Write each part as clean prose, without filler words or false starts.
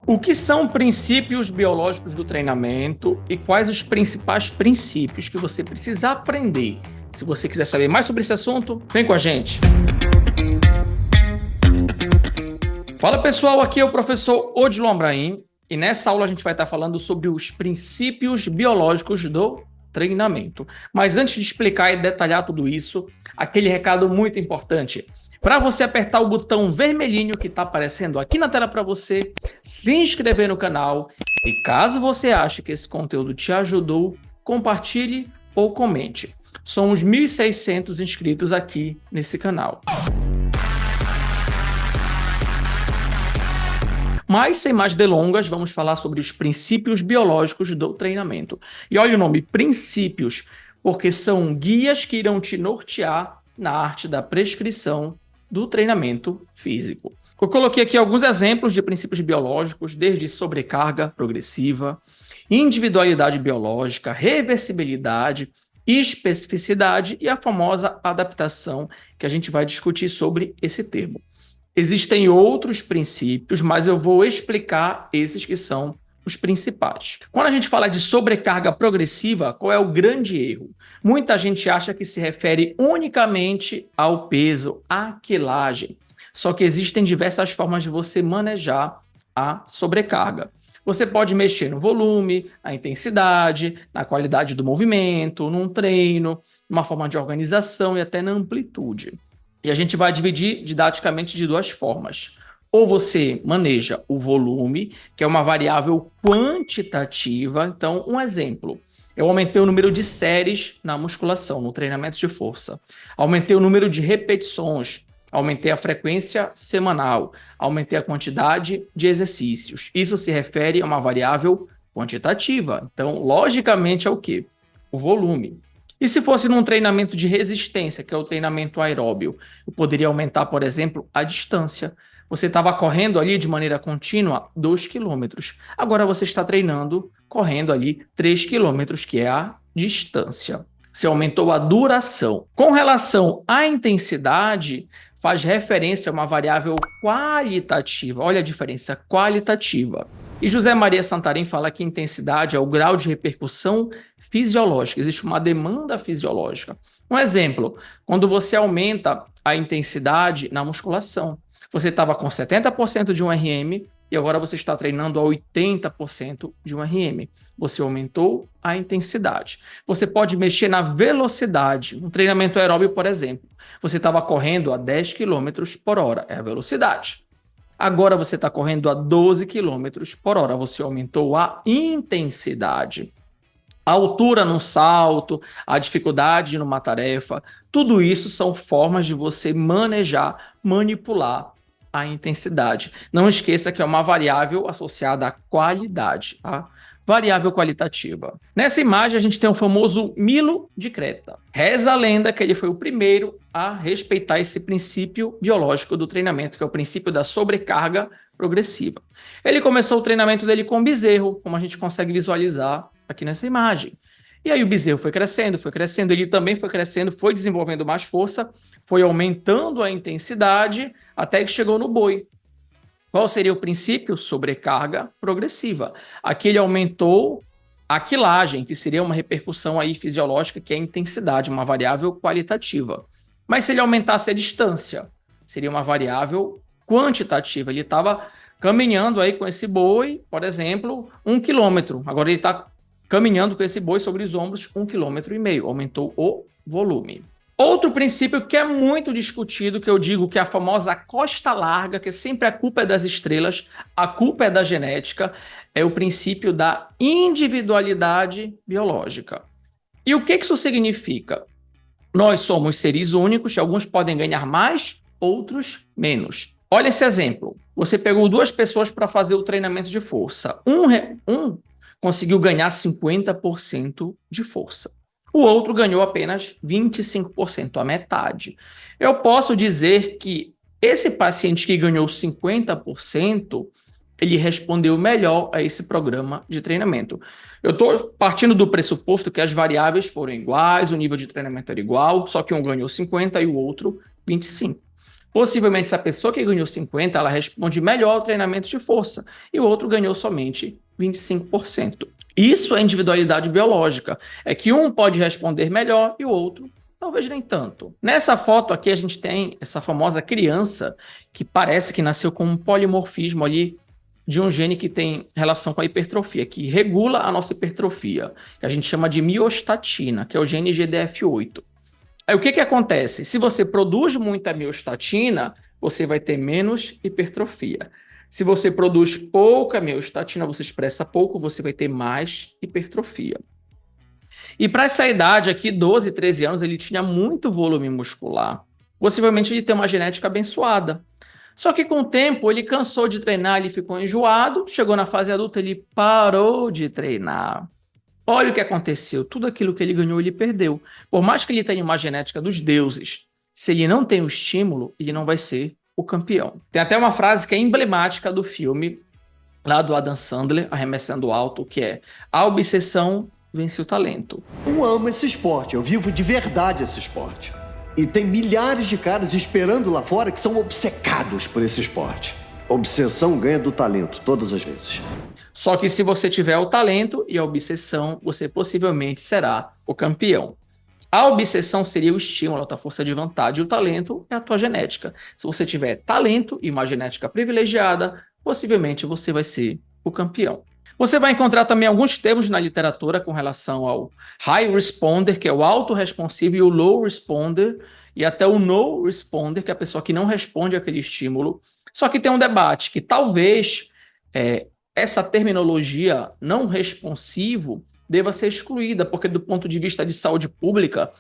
O que são princípios biológicos do treinamento e quais os principais princípios que você precisa aprender? Se você quiser saber mais sobre esse assunto, vem com a gente. Fala pessoal, aqui é o professor Odilon Abraim e nessa aula a gente vai estar falando sobre os princípios biológicos do treinamento. Mas antes de explicar e detalhar tudo isso, aquele recado muito importante. Para você apertar o botão vermelhinho que está aparecendo aqui na tela para você, se inscrever no canal e caso você ache que esse conteúdo te ajudou, compartilhe ou comente. Somos 1.600 inscritos aqui nesse canal. Mas, sem mais delongas, vamos falar sobre os princípios biológicos do treinamento. E olha o nome, princípios, porque são guias que irão te nortear na arte da prescrição do treinamento físico. Eu coloquei aqui alguns exemplos de princípios biológicos, desde sobrecarga progressiva, individualidade biológica, reversibilidade, especificidade e a famosa adaptação, que a gente vai discutir sobre esse termo. Existem outros princípios, mas eu vou explicar esses que são os principais. Quando a gente fala de sobrecarga progressiva, qual é o grande erro? Muita gente acha que se refere unicamente ao peso, à quilagem. Só que existem diversas formas de você manejar a sobrecarga. Você pode mexer no volume, na intensidade, na qualidade do movimento, num treino, numa forma de organização e até na amplitude. E a gente vai dividir didaticamente de duas formas. Ou você maneja o volume, que é uma variável quantitativa. Então, um exemplo. Eu aumentei o número de séries na musculação, no treinamento de força. Aumentei o número de repetições. Aumentei a frequência semanal. Aumentei a quantidade de exercícios. Isso se refere a uma variável quantitativa. Então, logicamente, é o quê? O volume. E se fosse num treinamento de resistência, que é o treinamento aeróbio, eu poderia aumentar, por exemplo, a distância. Você estava correndo ali de maneira contínua 2 km. Agora você está treinando, correndo ali 3 km, que é a distância. Você aumentou a duração. Com relação à intensidade, faz referência a uma variável qualitativa. Olha a diferença, qualitativa. E José Maria Santarém fala que intensidade é o grau de repercussão fisiológica. Existe uma demanda fisiológica. Um exemplo, quando você aumenta a intensidade na musculação. Você estava com 70% de um RM e agora você está treinando a 80% de um RM. Você aumentou a intensidade. Você pode mexer na velocidade. Um treinamento aeróbio, por exemplo. Você estava correndo a 10 km por hora. É a velocidade. Agora você está correndo a 12 km por hora. Você aumentou a intensidade. A altura num salto, a dificuldade numa tarefa, tudo isso são formas de você manejar, manipular a intensidade. Não esqueça que é uma variável associada à qualidade, tá? Variável qualitativa. Nessa imagem a gente tem o famoso Milo de Creta. Reza a lenda que ele foi o primeiro a respeitar esse princípio biológico do treinamento, que é o princípio da sobrecarga progressiva. Ele começou o treinamento dele com bezerro, como a gente consegue visualizar aqui nessa imagem. E aí o bezerro foi crescendo, ele também foi crescendo, foi desenvolvendo mais força, foi aumentando a intensidade até que chegou no boi. Qual seria o princípio? Sobrecarga progressiva. Aqui ele aumentou a quilagem, que seria uma repercussão aí fisiológica, que é a intensidade, uma variável qualitativa. Mas se ele aumentasse a distância, seria uma variável quantitativa. Ele estava caminhando aí com esse boi, por exemplo, 1 km. Agora ele está caminhando com esse boi sobre os ombros 1,5 km. Aumentou o volume. Outro princípio que é muito discutido, que eu digo que é a famosa costa larga, que sempre a culpa é das estrelas, a culpa é da genética, é o princípio da individualidade biológica. E o que isso significa? Nós somos seres únicos, alguns podem ganhar mais, outros menos. Olha esse exemplo. Você pegou duas pessoas para fazer o treinamento de força. Um conseguiu ganhar 50% de força. O outro ganhou apenas 25%, a metade. Eu posso dizer que esse paciente que ganhou 50%, ele respondeu melhor a esse programa de treinamento. Eu estou partindo do pressuposto que as variáveis foram iguais, o nível de treinamento era igual, só que um ganhou 50% e o outro 25%. Possivelmente, essa pessoa que ganhou 50%, ela responde melhor ao treinamento de força, e o outro ganhou somente 25%. Isso é individualidade biológica. É que um pode responder melhor e o outro talvez nem tanto. Nessa foto aqui a gente tem essa famosa criança que parece que nasceu com um polimorfismo ali de um gene que tem relação com a hipertrofia, que regula a nossa hipertrofia, que a gente chama de miostatina, que é o gene GDF8. Aí o que que acontece? Se você produz muita miostatina, você vai ter menos hipertrofia. Se você produz pouca miostatina, você expressa pouco, você vai ter mais hipertrofia. E para essa idade aqui, 12, 13 anos, ele tinha muito volume muscular. Possivelmente ele tem uma genética abençoada. Só que com o tempo ele cansou de treinar, ele ficou enjoado, chegou na fase adulta, ele parou de treinar. Olha o que aconteceu, tudo aquilo que ele ganhou, ele perdeu. Por mais que ele tenha uma genética dos deuses, se ele não tem o estímulo, ele não vai ser o campeão. Tem até uma frase que é emblemática do filme, lá do Adam Sandler, Arremessando Alto, que é: a obsessão vence o talento. Eu amo esse esporte, eu vivo de verdade esse esporte. E tem milhares de caras esperando lá fora que são obcecados por esse esporte. Obsessão ganha do talento, todas as vezes. Só que se você tiver o talento e a obsessão, você possivelmente será o campeão. A obsessão seria o estímulo, a tua força de vontade, e o talento é a tua genética. Se você tiver talento e uma genética privilegiada, possivelmente você vai ser o campeão. Você vai encontrar também alguns termos na literatura com relação ao high responder, que é o alto responsivo, e o low responder, e até o no responder, que é a pessoa que não responde àquele estímulo. Só que tem um debate que talvez essa terminologia não responsivo deva ser excluída, porque do ponto de vista de saúde pública,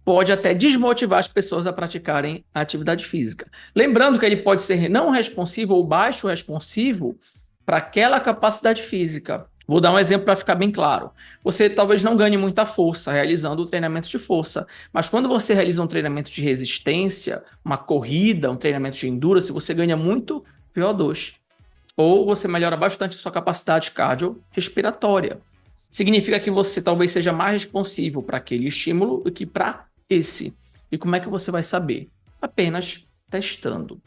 pode até desmotivar as pessoas a praticarem a atividade física. Lembrando que ele pode ser não responsivo ou baixo responsivo para aquela capacidade física. Vou dar um exemplo para ficar bem claro. Você talvez não ganhe muita força realizando o treinamento de força, mas quando você realiza um treinamento de resistência, uma corrida, um treinamento de endurance, você ganha muito VO2. Ou você melhora bastante a sua capacidade cardiorrespiratória. Significa que você talvez seja mais responsivo para aquele estímulo do que para esse. E como é que você vai saber? Apenas testando.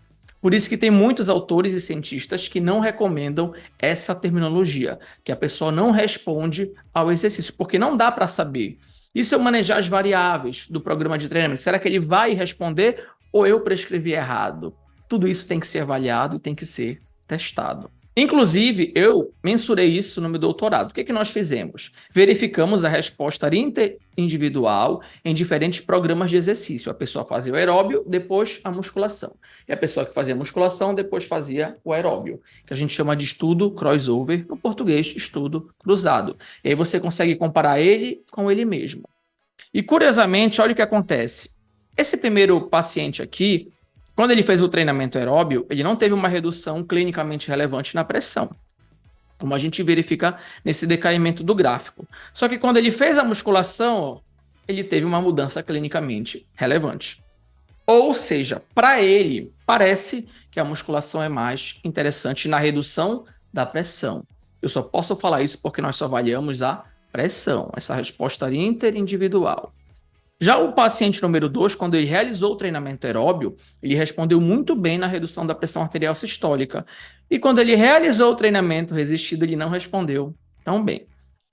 Por isso que tem muitos autores e cientistas que não recomendam essa terminologia, que a pessoa não responde ao exercício, porque não dá para saber. Isso é manejar as variáveis do programa de treinamento. Será que ele vai responder ou eu prescrevi errado? Tudo isso tem que ser avaliado e tem que ser testado. Inclusive, eu mensurei isso no meu doutorado. O que nós fizemos? Verificamos a resposta interindividual em diferentes programas de exercício. A pessoa fazia o aeróbio, depois a musculação. E a pessoa que fazia a musculação, depois fazia o aeróbio, que a gente chama de estudo crossover, no português, estudo cruzado. E aí você consegue comparar ele com ele mesmo. E, curiosamente, olha o que acontece. Esse primeiro paciente aqui, quando ele fez o treinamento aeróbio, ele não teve uma redução clinicamente relevante na pressão, como a gente verifica nesse decaimento do gráfico. Só que quando ele fez a musculação, ele teve uma mudança clinicamente relevante. Ou seja, para ele, parece que a musculação é mais interessante na redução da pressão. Eu só posso falar isso porque nós só avaliamos a pressão, essa resposta interindividual. Já o paciente número 2, quando ele realizou o treinamento aeróbio, ele respondeu muito bem na redução da pressão arterial sistólica. E quando ele realizou o treinamento resistido, ele não respondeu tão bem.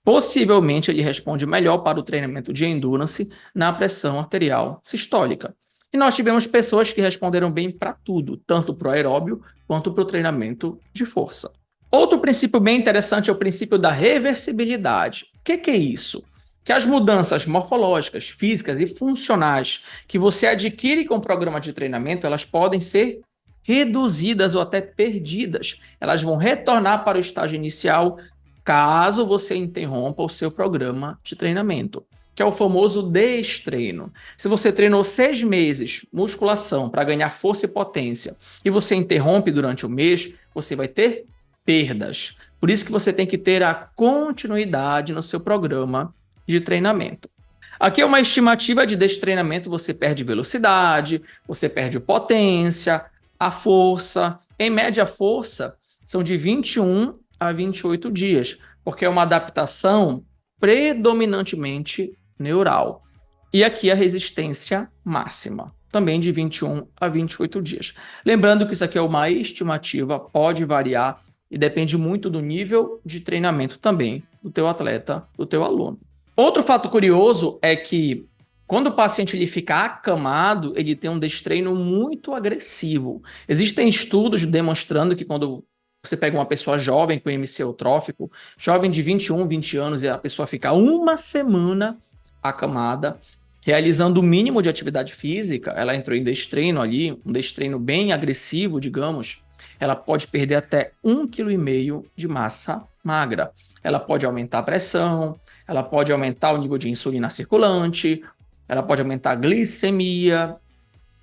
Possivelmente, ele responde melhor para o treinamento de endurance na pressão arterial sistólica. E nós tivemos pessoas que responderam bem para tudo, tanto para o aeróbio quanto para o treinamento de força. Outro princípio bem interessante é o princípio da reversibilidade. O que é isso? Que as mudanças morfológicas, físicas e funcionais que você adquire com o programa de treinamento, elas podem ser reduzidas ou até perdidas. Elas vão retornar para o estágio inicial caso você interrompa o seu programa de treinamento, que é o famoso destreino. Se você treinou 6 meses musculação para ganhar força e potência e você interrompe durante o mês, você vai ter perdas. Por isso que você tem que ter a continuidade no seu programa de treinamento. Aqui é uma estimativa de destreinamento, você perde velocidade, você perde potência, a força. Em média, a força são de 21 a 28 dias, porque é uma adaptação predominantemente neural. E aqui a resistência máxima. também de 21 a 28 dias. Lembrando que isso aqui é uma estimativa, pode variar e depende muito do nível de treinamento também do teu atleta, do teu aluno. Outro fato curioso é que quando o paciente ele fica acamado, ele tem um destreino muito agressivo. Existem estudos demonstrando que quando você pega uma pessoa jovem com MC eutrófico, jovem de 21, 20 anos, e a pessoa fica uma semana acamada, realizando o mínimo de atividade física, ela entrou em destreino ali, um destreino bem agressivo, digamos, ela pode perder até 1,5 kg de massa magra. Ela pode aumentar a pressão, ela pode aumentar o nível de insulina circulante, ela pode aumentar a glicemia.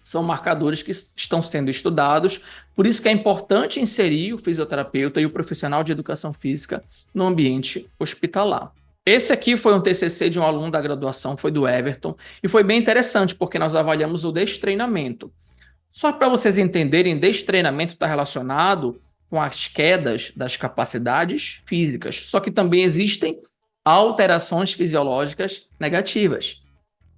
São marcadores que estão sendo estudados, por isso que é importante inserir o fisioterapeuta e o profissional de educação física no ambiente hospitalar. Esse aqui foi um TCC de um aluno da graduação, foi do Everton, e foi bem interessante, porque nós avaliamos o destreinamento. Só para vocês entenderem, destreinamento está relacionado com as quedas das capacidades físicas, só que também existem alterações fisiológicas negativas.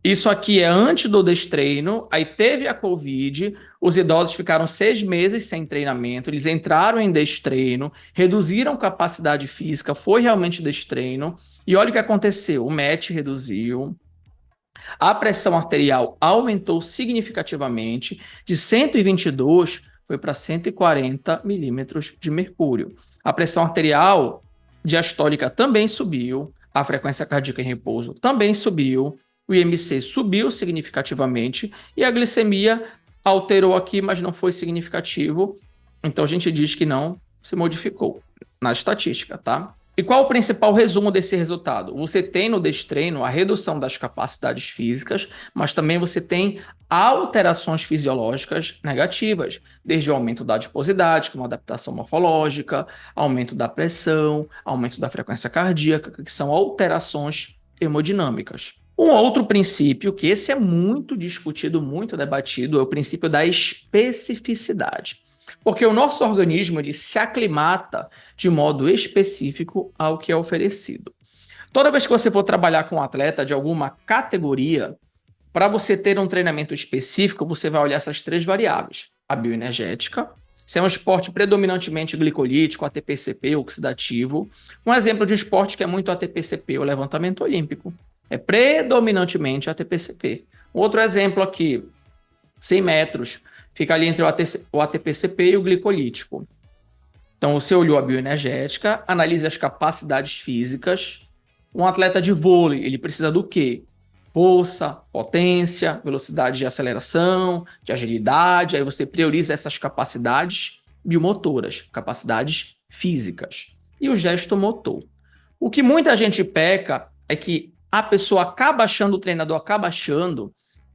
Isso aqui é antes do destreino, aí teve a Covid, os idosos ficaram 6 meses sem treinamento, eles entraram em destreino, reduziram capacidade física, foi realmente destreino, e olha o que aconteceu, o MET reduziu, a pressão arterial aumentou significativamente, de 122 foi para 140 milímetros de mercúrio. A pressão arterial diastólica também subiu, a frequência cardíaca em repouso também subiu, o IMC subiu significativamente e a glicemia alterou aqui, mas não foi significativo. Então a gente diz que não se modificou na estatística, tá? E qual o principal resumo desse resultado? Você tem no destreino a redução das capacidades físicas, mas também você tem alterações fisiológicas negativas, desde o aumento da adiposidade, que é uma adaptação morfológica, aumento da pressão, aumento da frequência cardíaca, que são alterações hemodinâmicas. Um outro princípio, que esse é muito discutido, muito debatido, é o princípio da especificidade. Porque o nosso organismo ele se aclimata de modo específico ao que é oferecido. Toda vez que você for trabalhar com um atleta de alguma categoria, para você ter um treinamento específico, você vai olhar essas 3 variáveis. A bioenergética, se é um esporte predominantemente glicolítico, ATP-CP, oxidativo. Um exemplo de um esporte que é muito ATP-CP, o levantamento olímpico. É predominantemente ATP-CP. Outro exemplo aqui, 100 metros, fica ali entre o ATP-CP e o glicolítico. Então, você olhou a bioenergética, analise as capacidades físicas. Um atleta de vôlei, ele precisa do quê? Força, potência, velocidade de aceleração, de agilidade. Aí você prioriza essas capacidades biomotoras, capacidades físicas. E o gesto motor. O que muita gente peca é que a pessoa acaba achando, o treinador acaba achando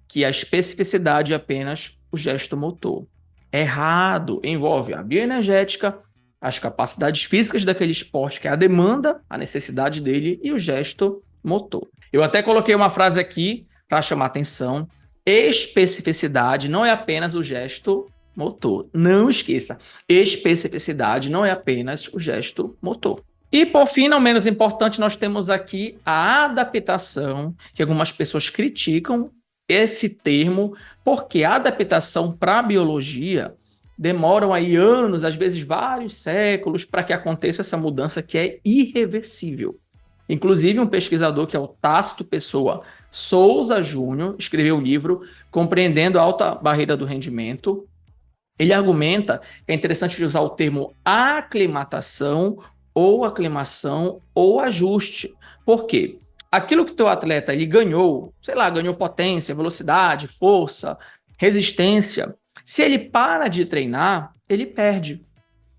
que a especificidade é apenas o gesto motor. Errado, envolve a bioenergética, as capacidades físicas daquele esporte, que é a demanda, a necessidade dele, e o gesto motor. Eu até coloquei uma frase aqui para chamar atenção. Especificidade não é apenas o gesto motor. Não esqueça, especificidade não é apenas o gesto motor. E, por fim, não menos importante, nós temos aqui a adaptação, que algumas pessoas criticam esse termo, porque a adaptação para a biologia demoram aí anos, às vezes vários séculos, para que aconteça essa mudança que é irreversível. Inclusive, um pesquisador que é o Tácito Pessoa Souza Júnior escreveu o livro Compreendendo a Alta Barreira do Rendimento. Ele argumenta que é interessante usar o termo aclimatação ou aclimação ou ajuste. Por quê? Aquilo que teu atleta ele ganhou, sei lá, ganhou potência, velocidade, força, resistência. Se ele para de treinar, ele perde.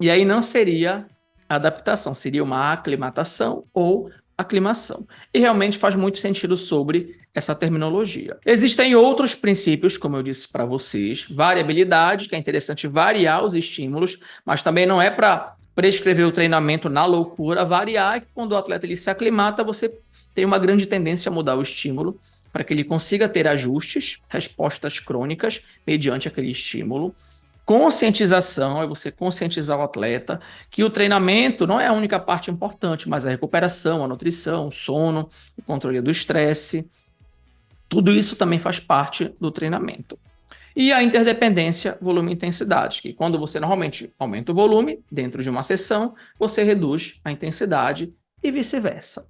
E aí não seria adaptação, seria uma aclimatação ou aclimação. E realmente faz muito sentido sobre essa terminologia. Existem outros princípios, como eu disse para vocês, variabilidade, que é interessante variar os estímulos, mas também não é para prescrever o treinamento na loucura, variar, que quando o atleta ele se aclimata, você tem uma grande tendência a mudar o estímulo para que ele consiga ter ajustes, respostas crônicas mediante aquele estímulo. Conscientização é você conscientizar o atleta que o treinamento não é a única parte importante, mas a recuperação, a nutrição, o sono, o controle do estresse, tudo isso também faz parte do treinamento. E a interdependência volume-intensidade, que quando você normalmente aumenta o volume dentro de uma sessão, você reduz a intensidade e vice-versa.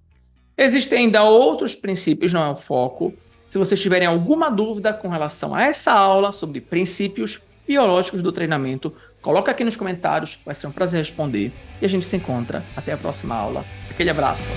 Existem ainda outros princípios, não é o foco. Se vocês tiverem alguma dúvida com relação a essa aula sobre princípios biológicos do treinamento, coloca aqui nos comentários, vai ser um prazer responder. E a gente se encontra até a próxima aula. Aquele abraço!